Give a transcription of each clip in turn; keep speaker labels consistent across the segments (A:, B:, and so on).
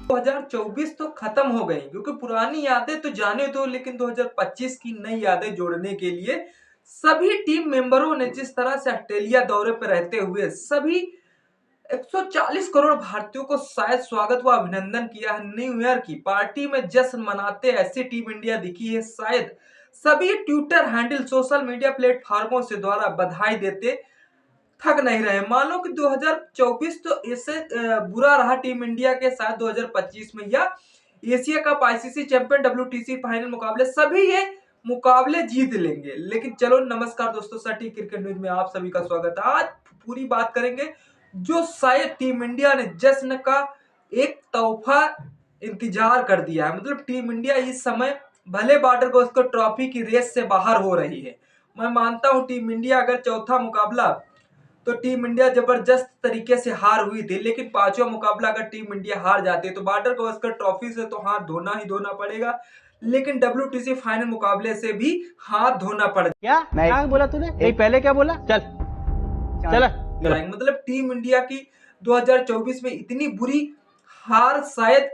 A: 2024 तो खत्म हो गई, क्योंकि पुरानी यादें तो जाने दो, लेकिन 2025 की नई यादें जोड़ने के लिए सभी टीम मेंबरों ने जिस तरह से ऑस्ट्रेलिया दौरे पर रहते हुए सभी 140 करोड़ भारतीयों को शायद स्वागत व अभिनंदन किया है। न्यू ईयर की पार्टी में जश्न मनाते ऐसी टीम इंडिया दिखी है, शायद सभी ट्विटर हैंडल सोशल मीडिया प्लेटफॉर्मों से द्वारा बधाई देते थक नहीं रहे। मान लो कि 2024 तो इससे बुरा रहा टीम इंडिया के साथ 2025 में, या Asia cup, ICC champion, WTC final मुकाबले, सभी ये मुकाबले जीत लेंगे। लेकिन चलो, नमस्कार दोस्तों, सटीक क्रिकेट न्यूज में आप सभी का स्वागत है। आज पूरी बात करेंगे जो शायद टीम इंडिया ने जश्न का एक तोहफा इंतजार कर दिया है। मतलब टीम इंडिया इस समय भले बॉर्डर गावस्कर ट्रॉफी की रेस से बाहर हो रही है। मैं मानता हूं टीम इंडिया अगर चौथा मुकाबला, तो टीम इंडिया जबरदस्त तरीके से हार हुई थी, लेकिन पांचवा मुकाबला अगर टीम इंडिया हार जाती है तो बॉर्डर गावस्कर ट्रॉफी से तो हाथ धोना ही धोना पड़ेगा, लेकिन डब्ल्यूटीसी फाइनल मुकाबले से भी हाथ धोना पड़
B: क्या क्या बोला तूने? नहीं, पहले क्या बोला? चल चल
A: जाएगा। मतलब टीम इंडिया की 2024 में इतनी बुरी हार शायद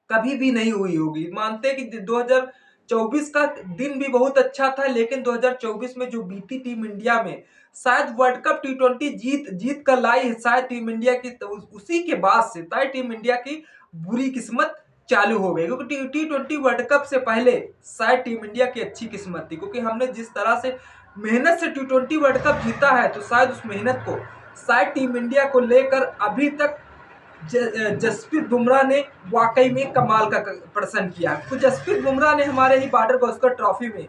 A: कभी भी नहीं हुई होगी। मानते हैं कि 2024 का दिन भी बहुत अच्छा था, लेकिन 2024 में जो बीती टीम इंडिया में, शायद वर्ल्ड कप टी20 जीत कर लाई है शायद टीम इंडिया की, तो उसी के बाद से शायद टीम इंडिया की बुरी किस्मत चालू हो गई। क्योंकि टी20 वर्ल्ड कप से पहले शायद टीम इंडिया की अच्छी किस्मत थी, क्योंकि हमने जिस तरह से मेहनत से टी20 वर्ल्ड कप जीता है, तो शायद उस मेहनत को शायद टीम इंडिया को लेकर अभी तक जसप्रीत बुमराह ने वाकई में कमाल का प्रदर्शन किया। तो जसप्रीत बुमराह ने हमारे ही बॉर्डर गावस्कर ट्रॉफी में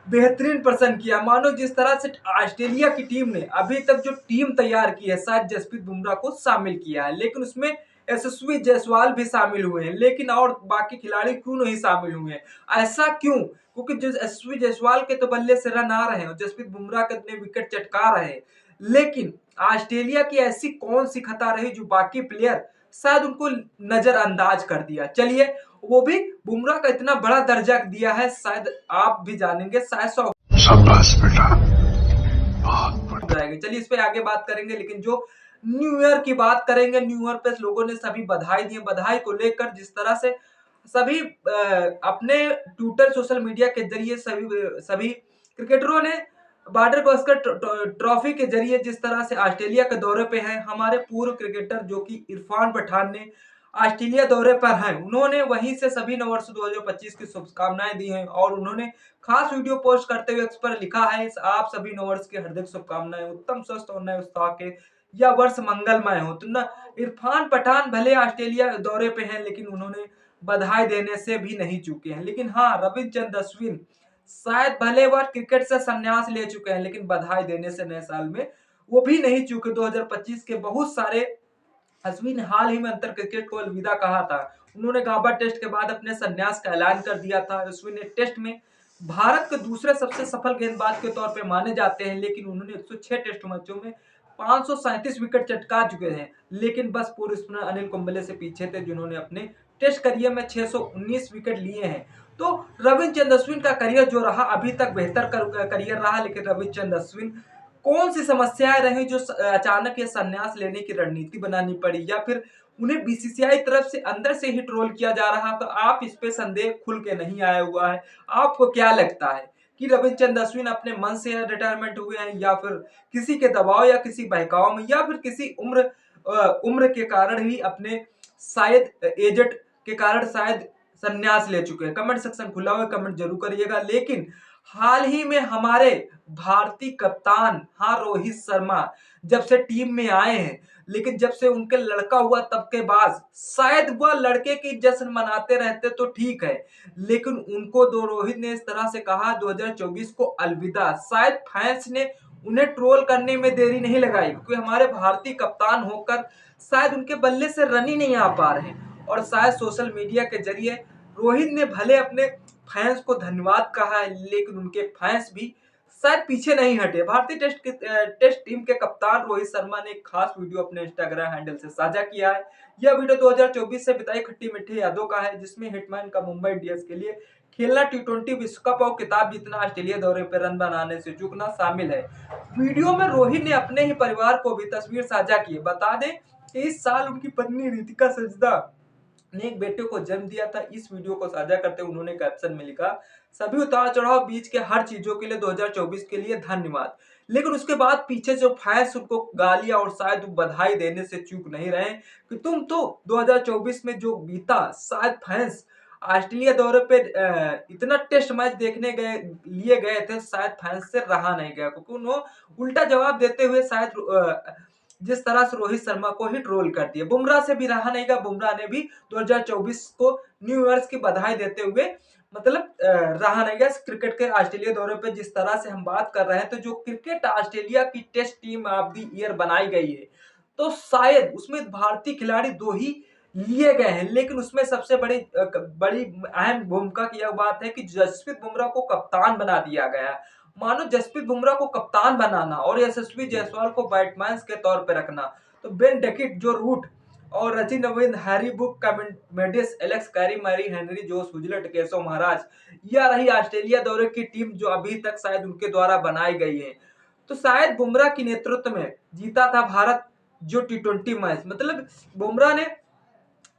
A: बेहतरीन प्रदर्शन किया। मानो जिस तरह से ऑस्ट्रेलिया की टीम ने अभी तक जो टीम तैयार की है, शायद जसप्रीत बुमराह को शामिल किया है, लेकिन उसमें यशस्वी जायसवाल भी शामिल हुए हैं, लेकिन और बाकी खिलाड़ी क्यों नहीं शामिल हुए हैं? ऐसा क्यों? क्योंकि जो यशस्वी जायसवाल के तो बल्ले से रन आ रहे हैं और जसप्रीत बुमराह कितने विकेट चटका रहे हैं, लेकिन ऑस्ट्रेलिया की ऐसी कौन सी खता रही जो बाकी प्लेयर शायद उनको नजरअंदाज कर दिया। चलिए, वो भी बुमराह का इतना बड़ा दर्जा दिया है, शायद आप भी जानेंगे, शायद 100
C: शाबाश बेटा, बहुत
A: जाएंगे। चलिए, इस पे आगे बात करेंगे, लेकिन जो न्यू ईयर की बात करेंगे, न्यू ईयर पे लोगों ने सभी बधाई दी। बधाई को लेकर जिस तरह से सभी अपने ट्विटर सोशल मीडिया के जरिए सभी क्रिकेटरों ने बॉर्डर गावस्कर ट्रॉफी के जरिए जिस तरह से ऑस्ट्रेलिया के दौरे पे हैं, हमारे पूर्व क्रिकेटर जो कि इरफान पठान ने ऑस्ट्रेलिया दौरे पर हैं, उन्होंने वहीं से सभी नववर्ष 2025 की शुभकामनाएं दी हैं, और उन्होंने खास वीडियो पोस्ट करते हुए इस पर लिखा है, आप सभी नववर्ष की हार्दिक शुभकामनाएं, उत्तम स्वस्थ और नए उत्साह के यह वर्ष मंगलमय हो। तो ना, इरफान पठान भले ऑस्ट्रेलिया दौरे पे हैं, लेकिन उन्होंने बधाई देने से भी नहीं चूके हैं। लेकिन हाँ, रविचंद्र अश्विन शायद भले वह क्रिकेट से संन्यास ले चुके हैं, लेकिन बधाई देने से नए साल में वो भी नहीं चूके। 2025 के बहुत सारे, अश्विन हाल ही में अंतर क्रिकेट को अलविदा कहा था। उन्होंने गाबा टेस्ट के बाद अपने संन्यास का ऐलान कर दिया था। अश्विन ने टेस्ट में भारत के दूसरे सबसे सफल गेंदबाज के तौर पे माने जाते हैं, लेकिन उन्होंने 106 टेस्ट मैचों में 537 विकेट चटका चुके हैं, लेकिन बस पूर्व स्पिनर अनिल कुंबले से पीछे थे, जिन्होंने अपने टेस्ट करियर में 619 विकेट लिए हैं। तो रविचंद्र अश्विन का करियर जो रहा, अभी तक बेहतर करियर रहा, लेकिन रविचंद्र अश्विन कौन सी समस्याएं रही जो अचानक ये संन्यास लेने की रणनीति बनानी पड़ी, या फिर उन्हें बीसीसीआई तरफ से अंदर से ही ट्रोल किया जा रहा? तो आप इस पे संदेह खुल के नहीं आया हुआ है। आपको क्या लगता है कि रविचंद्र अश्विन अपने मन से रिटायरमेंट हुए हैं, या फिर किसी के दबाव या किसी बहकाव में, या फिर किसी उम्र के कारण ही अपने शायद एजेड के कारण शायद संन्यास ले चुके हैं? कमेंट सेक्शन खुला हुआ, कमेंट जरूर करिएगा। लेकिन हाल ही में हमारे भारतीय कप्तान, हाँ, रोहित शर्मा जब से टीम में आए हैं, लेकिन जब से उनके लड़का हुआ तब के बाद शायद वह लड़के की जश्न मनाते रहते तो ठीक है, लेकिन उनको दो रोहित ने इस तरह से कहा 2024 को अलविदा, शायद फैंस ने उन्हें ट्रोल करने में देरी नहीं लगाई, क्योंकि हमारे भारतीय कप्तान होकर शायद उनके बल्ले से रन ही नहीं आ पा रहे हैं। और शायद सोशल मीडिया के जरिए रोहित ने भले अपने फैंस को धन्यवाद कहा है, लेकिन उनके फैंस भी शायद पीछे नहीं हटे। भारतीय टेस्ट टीम के कप्तान रोहित शर्मा ने एक खास वीडियो अपने इंस्टाग्राम हैंडल से साझा किया है। यह वीडियो 2024 से बिताई खट्टी मीठी यादों का है, जिसमें हिटमैन का मुंबई इंडियंस के लिए खेलना, टी20 विश्व कप और खिताब जीतना, ऑस्ट्रेलिया दौरे पर रन बनाने से चूकना शामिल है। वीडियो में रोहित ने अपने ही परिवार को भी तस्वीर साझा की है। बता दें कि इस साल उनकी पत्नी रितिका सजदा ने एक बेटे को जन्म दिया था। इस वीडियो को साझा करते हुए उन्होंने कैप्शन में लिखा, सभी उतार चढ़ाव बीच के हर चीजों के लिए 2024 के लिए धन्यवाद। लेकिन उसके बाद पीछे जो फैंस उनको गालियां और शायद बधाई देने से चूक नहीं रहे कि तुम तो 2024 में जो बीता, शायद फैंस ऑस्ट्रेलिया दौरे पे इतना टेस्ट मैच देखने गए लिए गए थे, शायद फैंस से रहा नहीं गया, क्योंकि उन्होंने उल्टा जवाब देते हुए शायद जिस तरह से रोहित शर्मा को ही ट्रोल कर दिया। बुमराह से भी रहा नहीं गया, बुमराह ने भी 2024 को न्यू ईयर की बधाई देते हुए मतलब रहा नहीं गया क्रिकेट के ऑस्ट्रेलिया दौरे पे। जिस तरह से हम बात कर रहे हैं, तो जो क्रिकेट ऑस्ट्रेलिया की test team of the year बनाई गई है, तो शायद उसमें भारतीय खिलाड़ी 2 ही लिए गए हैं, लेकिन उसमें सबसे बड़ी अहम भूमिका की यह बात है कि जसप्रीत बुमराह को कप्तान बना दिया गया। मानो जसप्रीत बुमराह को कप्तान बनाना और यशस्वी जायसवाल को बैट्समैन के तौर पर रखना, तो बेन डकेट, जो रूट और रची Naveen, Harry Brook, Mendis, Alex Carey, Mary Henry, Josh Hazlewood, Keshav Maharaj, यह रही ऑस्ट्रेलिया दौरे की टीम जो अभी तक शायद उनके द्वारा बनाई गई है। तो शायद बुमराह के नेतृत्व में जीता था भारत जो टी20 मैच। मतलब बुमराह ने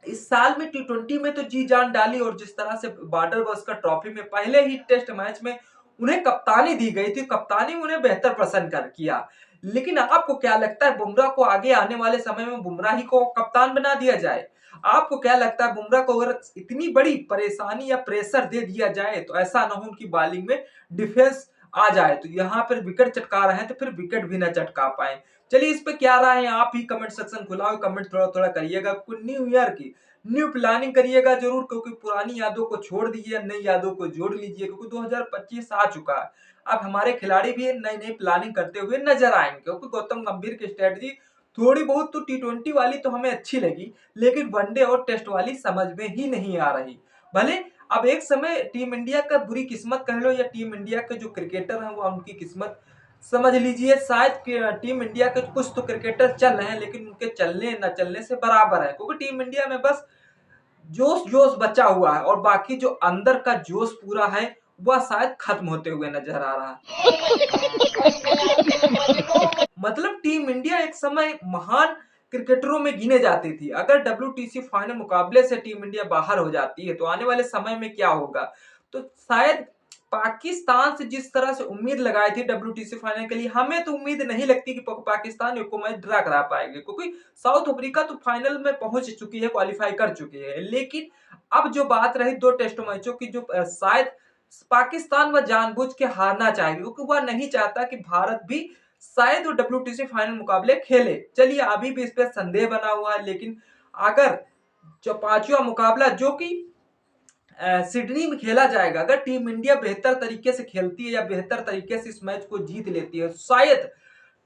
A: इस साल में टी20 में तो जी जान डाली, और जिस तरह से बॉर्डर गावस्कर ट्रॉफी में पहले ही टेस्ट मैच में उन्हें कप्तानी दी गई थी, कप्तानी में उन्हें बेहतर प्रदर्शन कर किया। लेकिन आपको क्या लगता है, बुमराह को आगे आने वाले समय में बुमराह ही को कप्तान बना दिया जाए? आपको क्या लगता है, बुमराह को अगर इतनी बड़ी परेशानी या प्रेशर दे दिया जाए, तो ऐसा ना हो उनकी बॉलिंग में डिफेंस आ जाए, तो यहाँ पर विकेट चटका रहे हैं तो फिर विकेट भी ना चटका पाए। चलिए इस पे क्या राय है, आप ही कमेंट सेक्शन खुलाओ, कमेंट थोड़ा थोड़ा करिएगा। न्यू ईयर की न्यू प्लानिंग करिएगा जरूर, क्योंकि पुरानी यादों को छोड़ दीजिए, नई यादों को जोड़ लीजिए, क्योंकि 2025 आ चुका है। अब हमारे खिलाड़ी भी नई नई प्लानिंग करते हुए नजर आएंगे, क्योंकि गौतम गंभीर की स्ट्रेटजी थोड़ी बहुत तो टी20 वाली तो हमें अच्छी लगी, लेकिन वनडे और टेस्ट वाली समझ में ही नहीं आ रही। भले अब एक समय टीम इंडिया का बुरी किस्मत कह लो, या टीम इंडिया के जो क्रिकेटर हैं वो उनकी किस्मत समझ लीजिए, शायद टीम इंडिया के कुछ तो क्रिकेटर चल रहे हैं, लेकिन उनके चलने न चलने से बराबर है, क्योंकि टीम इंडिया में बस जोश जोश बचा हुआ है, और बाकी जो अंदर का जोश पूरा है वह शायद खत्म होते हुए नजर आ रहा है। मतलब टीम इंडिया एक समय महान क्रिकेटरों में गिने जाती थी। अगर WTC फाइनल मुकाबले से टीम इंडिया बाहर हो जाती है, तो आने वाले समय में क्या होगा? तो शायद पाकिस्तान से जिस तरह से उम्मीद लगाई थी WTC फाइनल के लिए, हमें तो उम्मीद नहीं लगती कि पाकिस्तान को मैच ड्रा करा पाएंगे, क्योंकि साउथ अफ्रीका तो फाइनल में पहुंच चुकी है, क्वालिफाई कर चुकी है। लेकिन अब जो बात रही 2 टेस्ट मैचों की, जो शायद पाकिस्तान वह जानबूझ के हारना चाहेगी, क्योंकि वह नहीं चाहता कि भारत भी शायद वो WTC फाइनल मुकाबले खेले। चलिए अभी भी इस पर संदेह बना हुआ है, लेकिन अगर जो 5वां मुकाबला जो कि सिडनी में खेला जाएगा, अगर टीम इंडिया बेहतर तरीके से खेलती है या बेहतर तरीके से इस मैच को जीत लेती है, शायद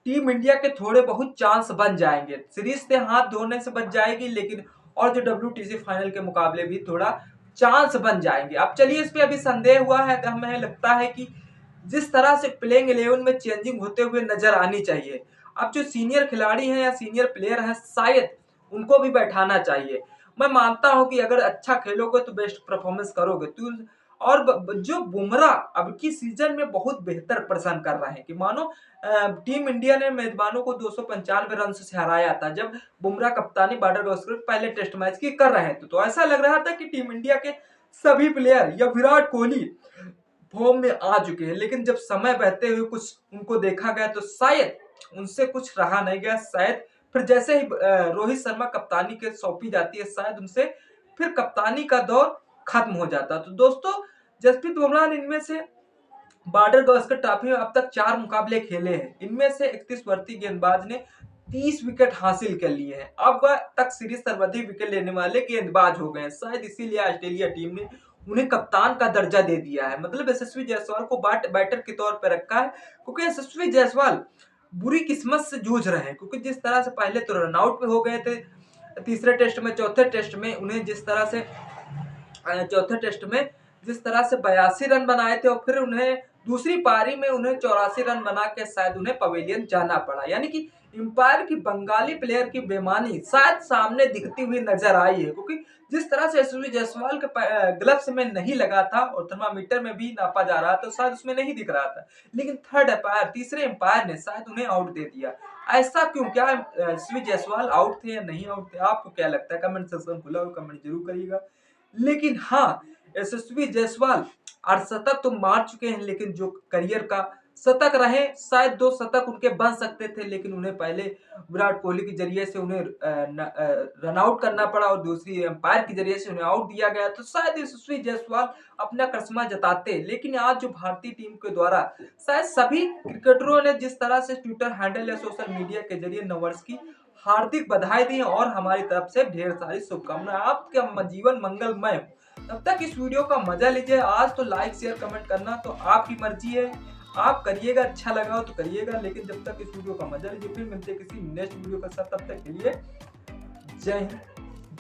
A: टीम इंडिया के थोड़े बहुत चांस बन जाएंगे, सीरीज से हाथ धोने से बच जाएगी, लेकिन और जो WTC फाइनल के मुकाबले भी थोड़ा चांस बन जाएंगे। अब चलिए इस पे अभी संदेह हुआ है, हमें लगता है कि जिस तरह से प्लेइंग 11 में चेंजिंग होते हुए नजर आनी चाहिए। अब जो सीनियर खिलाड़ी हैं या सीनियर प्लेयर हैं, शायद उनको भी बैठाना चाहिए। मैं मानता हूं कि अगर अच्छा खेलोगे तो बेस्ट परफॉर्मेंस करोगे तो, और जो बुमराह अब की सीजन में बहुत बेहतर प्रदर्शन कर रहे हैं, कि मानो टीम इंडिया ने मेजबानों को 295 रन से हराया था, जब बुमराह कप्तानी बॉर्डर गावस्कर पहले टेस्ट मैच की कर रहे थे, तो ऐसा लग रहा था कि टीम इंडिया के सभी प्लेयर या विराट कोहली फॉर्म में आ चुके हैं। लेकिन जब समय बहते हुए कुछ उनको देखा गया, तो शायद उनसे कुछ रहा नहीं गया। शायद फिर जैसे ही रोहित शर्मा कप्तानी के सौंपी जाती है, शायद उनसे फिर कप्तानी का दौर खत्म हो जाता। तो दोस्तों, जसप्रीत बुमराह ने इनमें से बॉर्डर गावस्कर ट्रॉफी में अब तक 4 मुकाबले खेले हैं, इनमें से 31 भारतीय गेंदबाज ने 30 विकेट हासिल कर लिए हैं। अब वह तक सीरीज सर्वाधिक विकेट लेने वाले गेंदबाज हो गए हैं। शायद इसीलिए ऑस्ट्रेलिया टीम ने उन्हें कप्तान का दर्जा दे दिया है, मतलब यशस्वी जायसवाल को बैटर के तौर पर रखा है, क्योंकि यशस्वी जायसवाल बुरी किस्मत से जूझ रहे हैं, क्योंकि जिस तरह से पहले तो रनआउट पे हो गए थे तीसरे टेस्ट में, चौथे टेस्ट में उन्हें जिस तरह से 82 रन बनाए थे, और फिर उन्हें दूसरी पारी में उन्हें 84 रन बना के शायद उन्हें पवेलियन जाना पड़ा। यानी कि एम्पायर की बंगाली प्लेयर की बेईमानी शायद सामने दिखती हुई नजर आई है, क्योंकि जिस तरह से यशस्वी जायसवाल के ग्लव्स में नहीं लगा था और थर्मामीटर में भी नापा जा रहा था तो शायद उसमें नहीं दिख रहा था, लेकिन थर्ड एम्पायर, तीसरे एम्पायर ने शायद उन्हें आउट दे दिया। ऐसा क्यों? क्या यशस्वी जायसवाल आउट थे या नहीं आउट थे? आपको क्या लगता है? कमेंट सेक्शन खुला हो, कमेंट जरूर करिएगा। लेकिन हाँ, यशस्वी जायसवाल अर्धशतक तो मार चुके हैं, लेकिन जो करियर का शतक रहे, शायद 2 शतक उनके बन सकते थे, लेकिन उन्हें पहले विराट कोहली के जरिए से उन्हें रन आउट करना पड़ा और दूसरी एम्पायर के जरिए से उन्हें आउट दिया गया, तो शायद यशस्वी जायसवाल अपना करिश्मा जताते। लेकिन आज जो भारतीय टीम के द्वारा शायद सभी क्रिकेटरों ने जिस तरह से ट्विटर हैंडल या सोशल मीडिया के जरिए नववर्ष की हार्दिक बधाई दी और हमारी तरफ से ढेर सारी शुभकामनाएं। आपका जीवन मंगलमय हो। तब तक इस वीडियो का मजा लीजिए। आज तो लाइक शेयर कमेंट करना तो आपकी मर्जी है, आप करिएगा, अच्छा लगा हो तो करिएगा, लेकिन जब तक इस वीडियो का मजा लीजिए। फिर मिलते हैं किसी नेक्स्ट वीडियो के साथ, तब तक के लिए जय हिंद।